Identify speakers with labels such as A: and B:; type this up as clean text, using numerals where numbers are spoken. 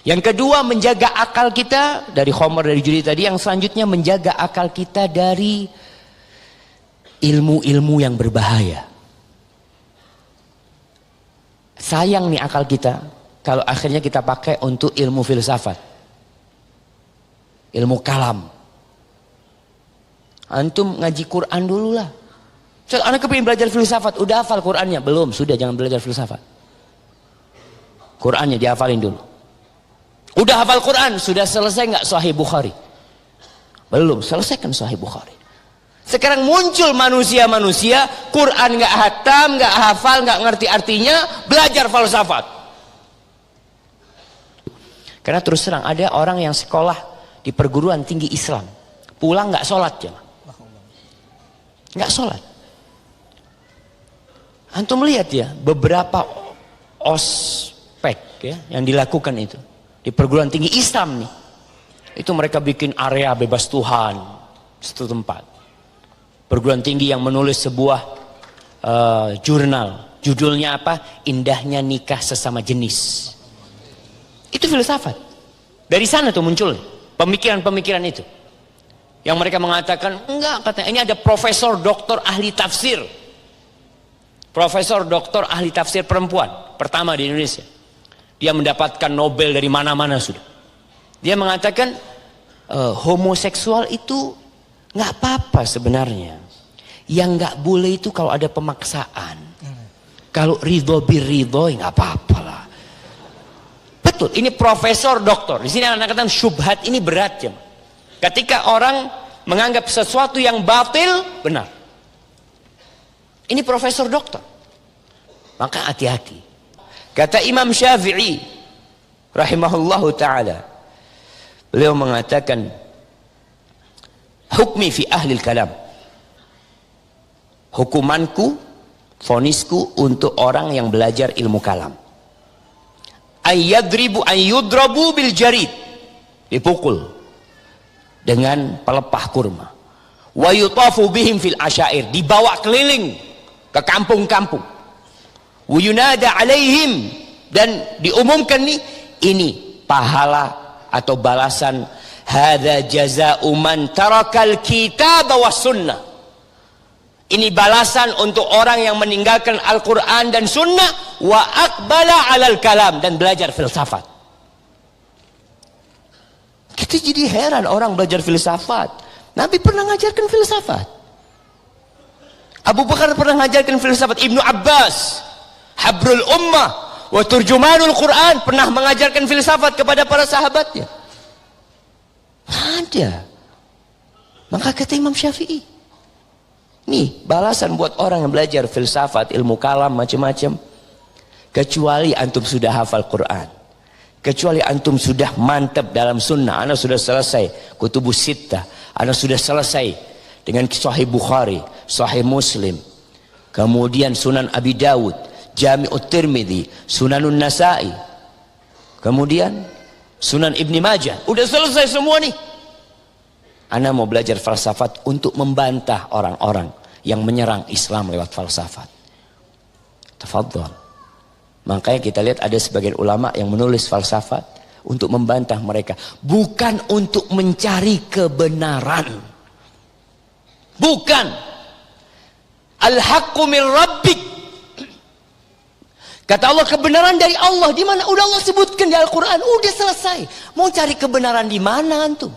A: Yang kedua, menjaga akal kita dari khamar, dari judi tadi. Yang selanjutnya, menjaga akal kita dari ilmu-ilmu yang berbahaya. Sayang nih akal kita kalau akhirnya kita pakai untuk ilmu filsafat, ilmu kalam. Antum ngaji Quran dulu lah. Anak kepingin belajar filsafat, udah hafal Qurannya? Belum, sudah jangan belajar filsafat. Qurannya dihafalin dulu. Udah hafal Quran, sudah selesai nggak Sahih Bukhari? Belum, selesaikan Sahih Bukhari. Sekarang muncul manusia-manusia Quran nggak hatam, nggak hafal, nggak ngerti artinya, belajar falsafat. Karena terus terang ada orang yang sekolah di perguruan tinggi Islam, pulang nggak sholat ya, nggak sholat. Antum lihat ya beberapa ospek ya yang dilakukan itu di perguruan tinggi Islam nih, itu mereka bikin area bebas Tuhan satu tempat. Perguruan tinggi yang menulis sebuah jurnal, judulnya apa? Indahnya nikah sesama jenis. Itu filsafat. Dari sana tuh muncul pemikiran-pemikiran itu. Yang mereka mengatakan, enggak, katanya ini ada profesor doktor ahli tafsir. Profesor doktor ahli tafsir perempuan pertama di Indonesia. Dia mendapatkan Nobel dari mana-mana sudah. Dia mengatakan homoseksual itu nggak apa-apa sebenarnya. Yang nggak boleh itu kalau ada pemaksaan. Kalau ridho birridho nggak apa-apa lah. Betul. Ini profesor doktor. Di sini anak kata syubhat ini berat ya. Ketika orang menganggap sesuatu yang batil benar. Ini profesor doktor. Maka hati-hati. Kata Imam Syafi'i rahimahullahu ta'ala, beliau mengatakan, hukmi fi ahli kalam, hukumanku, vonisku untuk orang yang belajar ilmu kalam, ayyudrabu bil jarid, dipukul dengan pelepah kurma, wa yutafu bihim fil asyair, dibawa keliling ke kampung-kampung, wuyunada alaihim, dan diumumkan nih, ini pahala atau balasan, hadza jazaa'u man tarakal kitab was sunnah, ini balasan untuk orang yang meninggalkan Al-Quran dan sunnah, wa aqbala alal kalam, dan belajar filsafat. Kita jadi heran orang belajar filsafat. Nabi pernah ngajarkan filsafat, Abu Bakar pernah ngajarkan filsafat, Ibnu Abbas Habrul Ummah wa Turjumanul Quran pernah mengajarkan filsafat kepada para sahabatnya. Ada. Maka kata Imam Syafi'i, nih balasan buat orang yang belajar filsafat, ilmu kalam, macam-macam, kecuali antum sudah hafal Quran, kecuali antum sudah mantap dalam sunnah. Anda sudah selesai Kutubus Sittah, Anda sudah selesai dengan Sahih Bukhari, Sahih Muslim, kemudian Sunan Abi Dawud, Jami'ut Tirmidzi, Sunanun Nasa'i, kemudian Sunan Ibni Majah. Udah selesai semua nih. Anda mau belajar falsafat untuk membantah orang-orang yang menyerang Islam lewat falsafat. Tafadhol. Makanya kita lihat ada sebagian ulama yang menulis falsafat untuk membantah mereka, bukan untuk mencari kebenaran. Bukan. Al-haqqu min rabbik. Kata Allah, kebenaran dari Allah. Di mana? Udah Allah sebutkan di Al-Quran. Udah selesai. Mau cari kebenaran di mana antum?